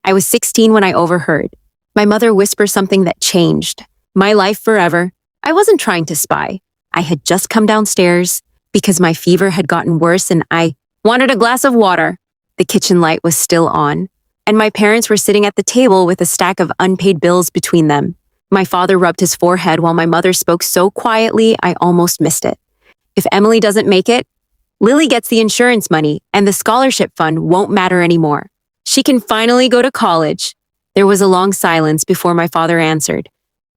I was 16 when I overheard. My mother whispered something that changed my life forever. I wasn't trying to spy. I had just come downstairs because my fever had gotten worse and I wanted a glass of water. The kitchen light was still on, and my parents were sitting at the table with a stack of unpaid bills between them. My father rubbed his forehead while my mother spoke so quietly I almost missed it. If Emily doesn't make it, Lily gets the insurance money and the scholarship fund won't matter anymore. She can finally go to college. There was a long silence before my father answered.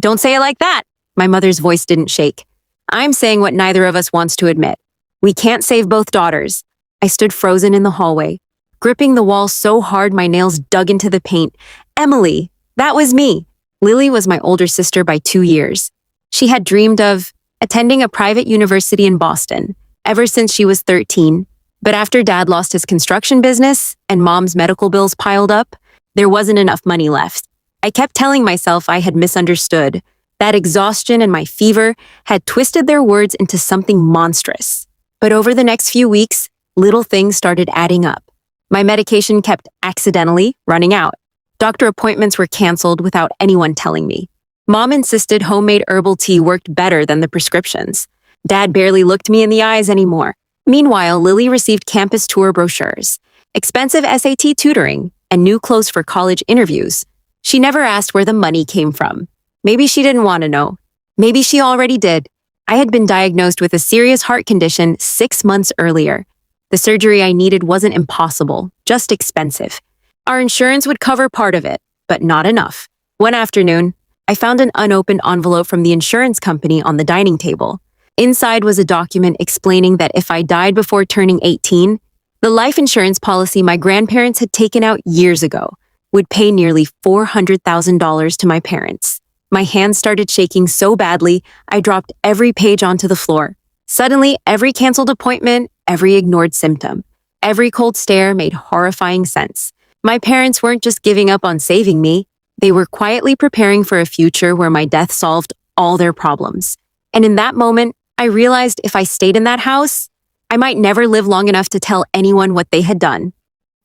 Don't say it like that. My mother's voice didn't shake. I'm saying what neither of us wants to admit. We can't save both daughters. I stood frozen in the hallway, gripping the wall so hard my nails dug into the paint. Emily, that was me. Lily was my older sister by 2 years. She had dreamed of attending a private university in Boston ever since she was 13. But after Dad lost his construction business and Mom's medical bills piled up, there wasn't enough money left. I kept telling myself I had misunderstood. That exhaustion and my fever had twisted their words into something monstrous. But over the next few weeks, little things started adding up. My medication kept accidentally running out. Doctor appointments were canceled without anyone telling me. Mom insisted homemade herbal tea worked better than the prescriptions. Dad barely looked me in the eyes anymore. Meanwhile, Lily received campus tour brochures, expensive SAT tutoring, and new clothes for college interviews. She never asked where the money came from. Maybe she didn't want to know. Maybe she already did. I had been diagnosed with a serious heart condition 6 months earlier. The surgery I needed wasn't impossible, just expensive. Our insurance would cover part of it, but not enough. One afternoon, I found an unopened envelope from the insurance company on the dining table. Inside was a document explaining that if I died before turning 18, the life insurance policy my grandparents had taken out years ago would pay nearly $400,000 to my parents. My hands started shaking so badly, I dropped every page onto the floor. Suddenly, every canceled appointment, every ignored symptom, every cold stare made horrifying sense. My parents weren't just giving up on saving me. They were quietly preparing for a future where my death solved all their problems. And in that moment, I realized if I stayed in that house, I might never live long enough to tell anyone what they had done.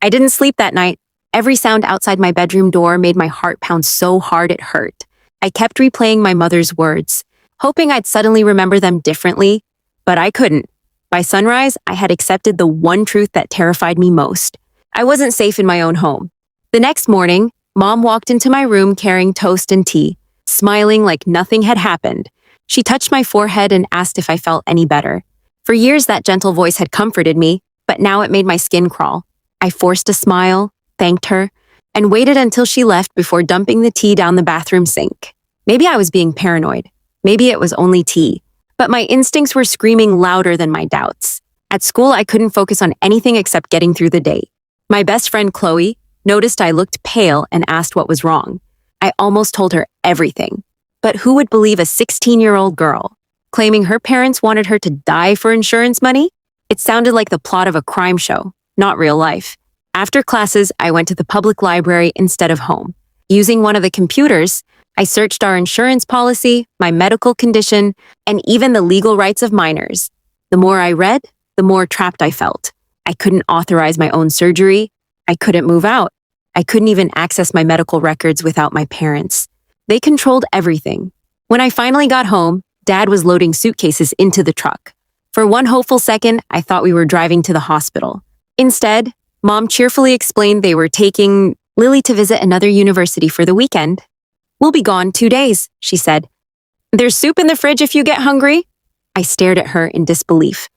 I didn't sleep that night. Every sound outside my bedroom door made my heart pound so hard it hurt. I kept replaying my mother's words, hoping I'd suddenly remember them differently, but I couldn't. By sunrise, I had accepted the one truth that terrified me most. I wasn't safe in my own home. The next morning, Mom walked into my room carrying toast and tea, smiling like nothing had happened. She touched my forehead and asked if I felt any better. For years, that gentle voice had comforted me, but now it made my skin crawl. I forced a smile, thanked her, and waited until she left before dumping the tea down the bathroom sink. Maybe I was being paranoid. Maybe it was only tea. But my instincts were screaming louder than my doubts. At school, I couldn't focus on anything except getting through the day. My best friend, Chloe, noticed I looked pale and asked what was wrong. I almost told her everything. But who would believe a 16-year-old girl claiming her parents wanted her to die for insurance money? It sounded like the plot of a crime show, not real life. After classes, I went to the public library instead of home. Using one of the computers, I searched our insurance policy, my medical condition, and even the legal rights of minors. The more I read, the more trapped I felt. I couldn't authorize my own surgery. I couldn't move out. I couldn't even access my medical records without my parents. They controlled everything. When I finally got home, Dad was loading suitcases into the truck. For one hopeful second, I thought we were driving to the hospital. Instead, Mom cheerfully explained they were taking Lily to visit another university for the weekend. We'll be gone 2 days, she said. There's soup in the fridge if you get hungry. I stared at her in disbelief.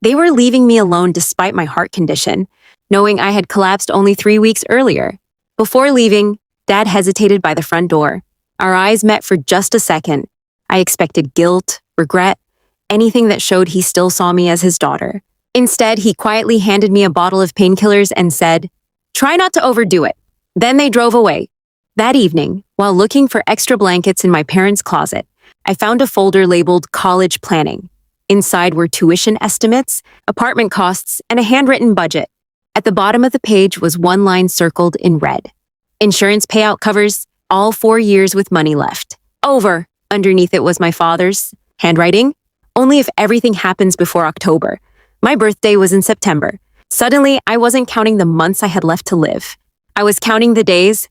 They were leaving me alone despite my heart condition, knowing I had collapsed only 3 weeks earlier. Before leaving, Dad hesitated by the front door. Our eyes met for just a second. I expected guilt, regret, anything that showed he still saw me as his daughter. Instead, he quietly handed me a bottle of painkillers and said, "Try not to overdo it." Then they drove away. That evening, while looking for extra blankets in my parents' closet, I found a folder labeled College Planning. Inside were tuition estimates, apartment costs, and a handwritten budget. At the bottom of the page was one line circled in red. Insurance payout covers all 4 years with money left. Over. Underneath it was my father's handwriting. Only if everything happens before October. My birthday was in September. Suddenly, I wasn't counting the months I had left to live. I was counting the days.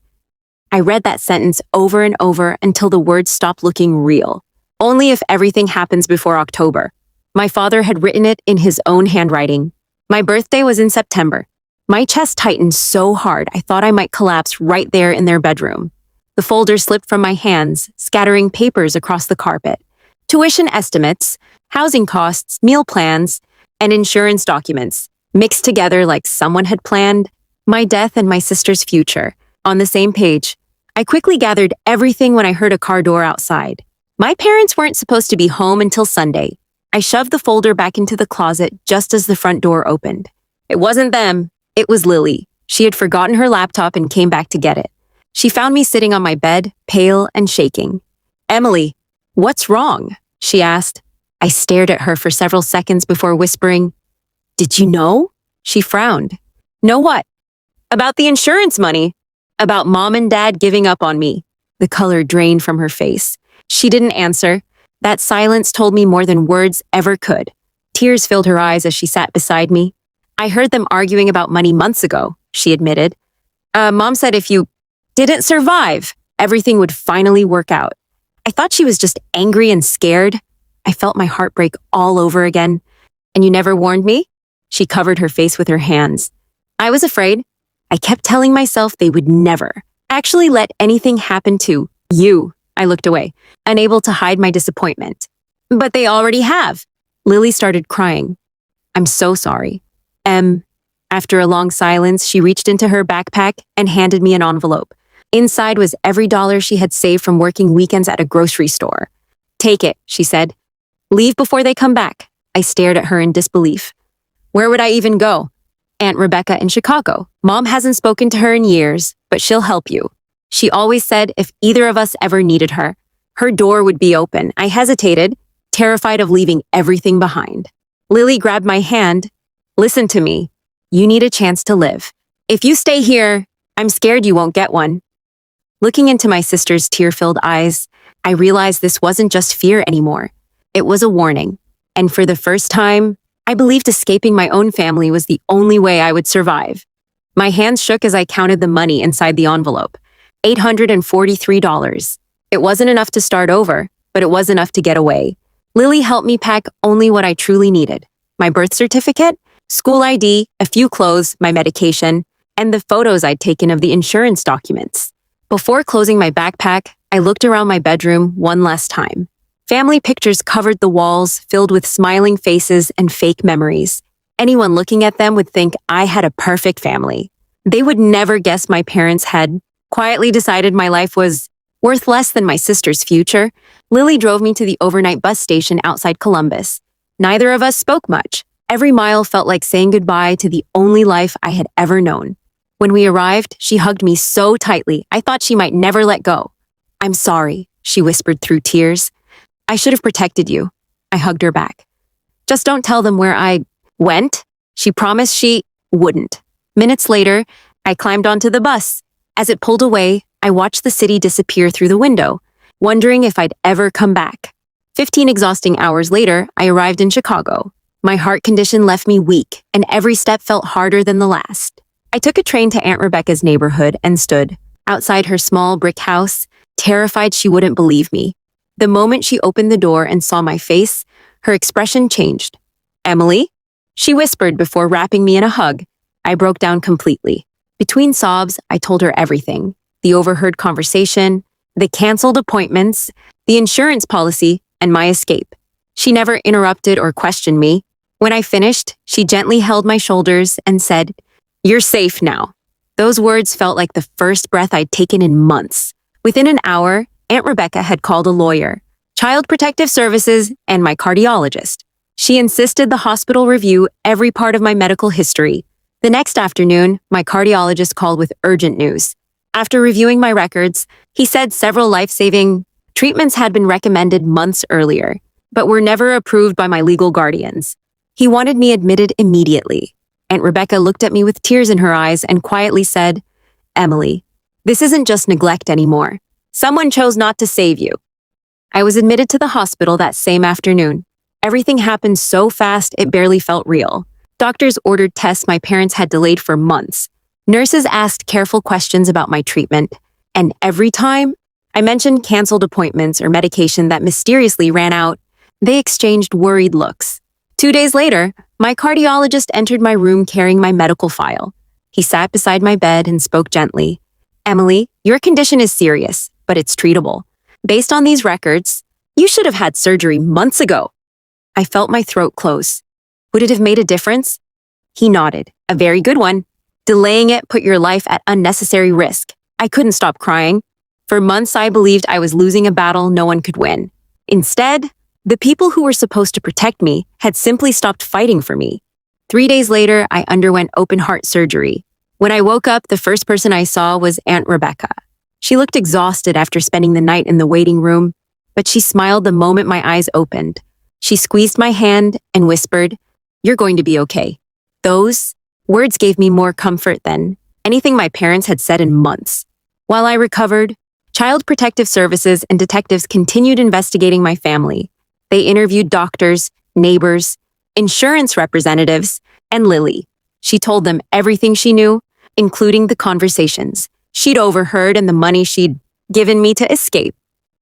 I read that sentence over and over until the words stopped looking real. Only if everything happens before October. My father had written it in his own handwriting. My birthday was in September. My chest tightened so hard I thought I might collapse right there in their bedroom. The folder slipped from my hands, scattering papers across the carpet. Tuition estimates, housing costs, meal plans, and insurance documents, mixed together like someone had planned my death and my sister's future on the same page. I quickly gathered everything when I heard a car door outside. My parents weren't supposed to be home until Sunday. I shoved the folder back into the closet just as the front door opened. It wasn't them. It was Lily. She had forgotten her laptop and came back to get it. She found me sitting on my bed, pale and shaking. "Emily, what's wrong?" she asked. I stared at her for several seconds before whispering, "Did you know?" She frowned. "Know what?" "About the insurance money. About Mom and Dad giving up on me." The color drained from her face. She didn't answer. That silence told me more than words ever could. Tears filled her eyes as she sat beside me. "I heard them arguing about money months ago," she admitted. Mom said if you didn't survive, everything would finally work out." I thought she was just angry and scared. I felt my heart break all over again. "And you never warned me?" She covered her face with her hands. "I was afraid. I kept telling myself they would never actually let anything happen to you." I looked away, unable to hide my disappointment. "But they already have." Lily started crying. "I'm so sorry." After a long silence, she reached into her backpack and handed me an envelope. Inside was every dollar she had saved from working weekends at a grocery store. "Take it," she said. "Leave before they come back." I stared at her in disbelief. "Where would I even go?" "Aunt Rebecca in Chicago. Mom hasn't spoken to her in years, but she'll help you. She always said if either of us ever needed her, her door would be open." I hesitated, terrified of leaving everything behind. Lily grabbed my hand. "Listen to me. You need a chance to live. If you stay here, I'm scared you won't get one." Looking into my sister's tear-filled eyes, I realized this wasn't just fear anymore. It was a warning. And for the first time, I believed escaping my own family was the only way I would survive. My hands shook as I counted the money inside the envelope. $843. It wasn't enough to start over, but it was enough to get away. Lily helped me pack only what I truly needed. My birth certificate, school ID, a few clothes, my medication, and the photos I'd taken of the insurance documents. Before closing my backpack, I looked around my bedroom one last time. Family pictures covered the walls, filled with smiling faces and fake memories. Anyone looking at them would think I had a perfect family. They would never guess my parents had quietly decided my life was worth less than my sister's future. Lily drove me to the overnight bus station outside Columbus. Neither of us spoke much. Every mile felt like saying goodbye to the only life I had ever known. When we arrived, she hugged me so tightly, I thought she might never let go. "I'm sorry," she whispered through tears. "I should have protected you." I hugged her back. "Just don't tell them where I went." She promised she wouldn't. Minutes later, I climbed onto the bus. As it pulled away, I watched the city disappear through the window, wondering if I'd ever come back. 15 exhausting hours later, I arrived in Chicago. My heart condition left me weak, and every step felt harder than the last. I took a train to Aunt Rebecca's neighborhood and stood outside her small brick house, terrified she wouldn't believe me. The moment she opened the door and saw my face, her expression changed. "Emily?" she whispered before wrapping me in a hug. I broke down completely. Between sobs, I told her everything. The overheard conversation, the canceled appointments, the insurance policy, and my escape. She never interrupted or questioned me. When I finished, she gently held my shoulders and said, "You're safe now." Those words felt like the first breath I'd taken in months. Within an hour, Aunt Rebecca had called a lawyer, Child Protective Services, and my cardiologist. She insisted the hospital review every part of my medical history. The next afternoon, my cardiologist called with urgent news. After reviewing my records, he said several life-saving treatments had been recommended months earlier, but were never approved by my legal guardians. He wanted me admitted immediately. Aunt Rebecca looked at me with tears in her eyes and quietly said, "Emily, this isn't just neglect anymore. Someone chose not to save you." I was admitted to the hospital that same afternoon. Everything happened so fast it barely felt real. Doctors ordered tests my parents had delayed for months. Nurses asked careful questions about my treatment, and every time I mentioned canceled appointments or medication that mysteriously ran out, they exchanged worried looks. 2 days later, my cardiologist entered my room carrying my medical file. He sat beside my bed and spoke gently. "Emily, your condition is serious, but it's treatable. Based on these records, you should have had surgery months ago." I felt my throat close. Would it have made a difference? He nodded. "A very good one. Delaying it put your life at unnecessary risk." I couldn't stop crying. For months, I believed I was losing a battle no one could win. Instead, the people who were supposed to protect me had simply stopped fighting for me. 3 days later, I underwent open-heart surgery. When I woke up, the first person I saw was Aunt Rebecca. She looked exhausted after spending the night in the waiting room, but she smiled the moment my eyes opened. She squeezed my hand and whispered, "You're going to be okay." Those words gave me more comfort than anything my parents had said in months. While I recovered, Child Protective Services and detectives continued investigating my family. They interviewed doctors, neighbors, insurance representatives, and Lily. She told them everything she knew, including the conversations she'd overheard and the money she'd given me to escape.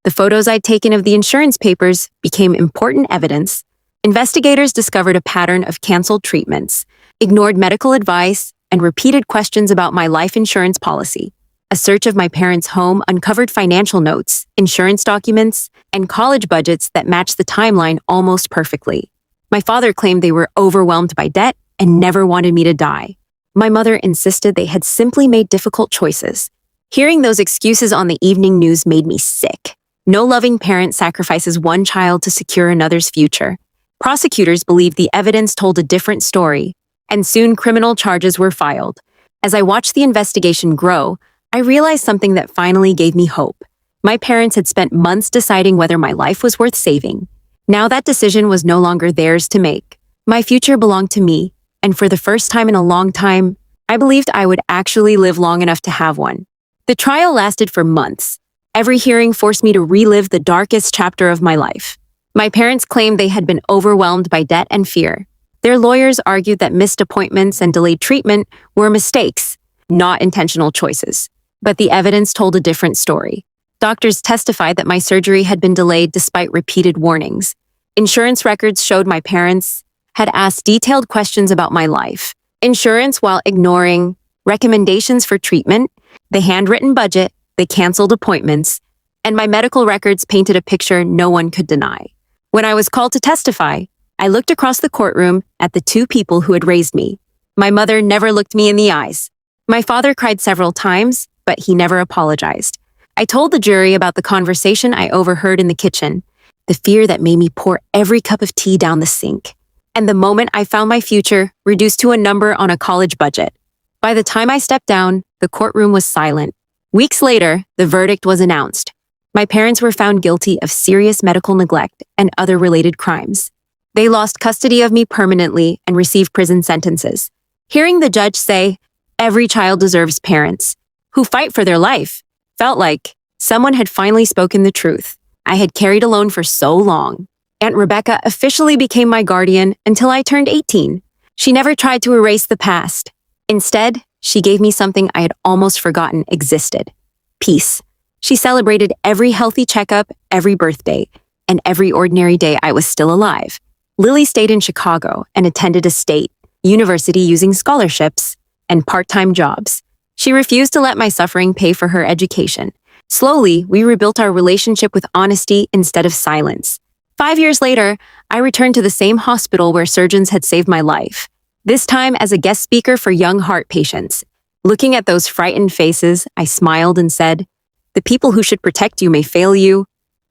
The photos I'd taken of the insurance papers became important evidence. Investigators discovered a pattern of canceled treatments, ignored medical advice, and repeated questions about my life insurance policy. A search of my parents' home uncovered financial notes, insurance documents, and college budgets that matched the timeline almost perfectly. My father claimed they were overwhelmed by debt and never wanted me to die. My mother insisted they had simply made difficult choices. Hearing those excuses on the evening news made me sick. No loving parent sacrifices one child to secure another's future. Prosecutors believed the evidence told a different story, and soon criminal charges were filed. As I watched the investigation grow, I realized something that finally gave me hope. My parents had spent months deciding whether my life was worth saving. Now that decision was no longer theirs to make. My future belonged to me, and for the first time in a long time, I believed I would actually live long enough to have one. The trial lasted for months. Every hearing forced me to relive the darkest chapter of my life. My parents claimed they had been overwhelmed by debt and fear. Their lawyers argued that missed appointments and delayed treatment were mistakes, not intentional choices. But the evidence told a different story. Doctors testified that my surgery had been delayed despite repeated warnings. Insurance records showed my parents had asked detailed questions about my life. Insurance while ignoring recommendations for treatment, the handwritten budget, the canceled appointments, and my medical records painted a picture no one could deny. When I was called to testify, I looked across the courtroom at the two people who had raised me. My mother never looked me in the eyes. My father cried several times, but he never apologized. I told the jury about the conversation I overheard in the kitchen, the fear that made me pour every cup of tea down the sink, and the moment I found my future reduced to a number on a college budget. By the time I stepped down, the courtroom was silent. Weeks later, the verdict was announced. My parents were found guilty of serious medical neglect and other related crimes. They lost custody of me permanently and received prison sentences. Hearing the judge say, "Every child deserves parents who fight for their life," felt like someone had finally spoken the truth I had carried alone for so long. Aunt Rebecca officially became my guardian until I turned 18. She never tried to erase the past. Instead, she gave me something I had almost forgotten existed: peace. She celebrated every healthy checkup, every birthday, and every ordinary day I was still alive. Lily stayed in Chicago and attended a state university using scholarships and part-time jobs. She refused to let my suffering pay for her education. Slowly, we rebuilt our relationship with honesty instead of silence. 5 years later, I returned to the same hospital where surgeons had saved my life, this time as a guest speaker for young heart patients. Looking at those frightened faces, I smiled and said, "The people who should protect you may fail you,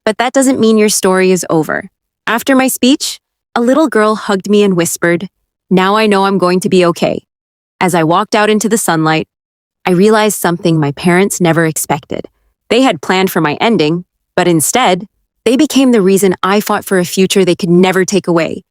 but that doesn't mean your story is over." After my speech, a little girl hugged me and whispered, "Now I know I'm going to be okay." As I walked out into the sunlight, I realized something my parents never expected. They had planned for my ending, but instead, they became the reason I fought for a future they could never take away.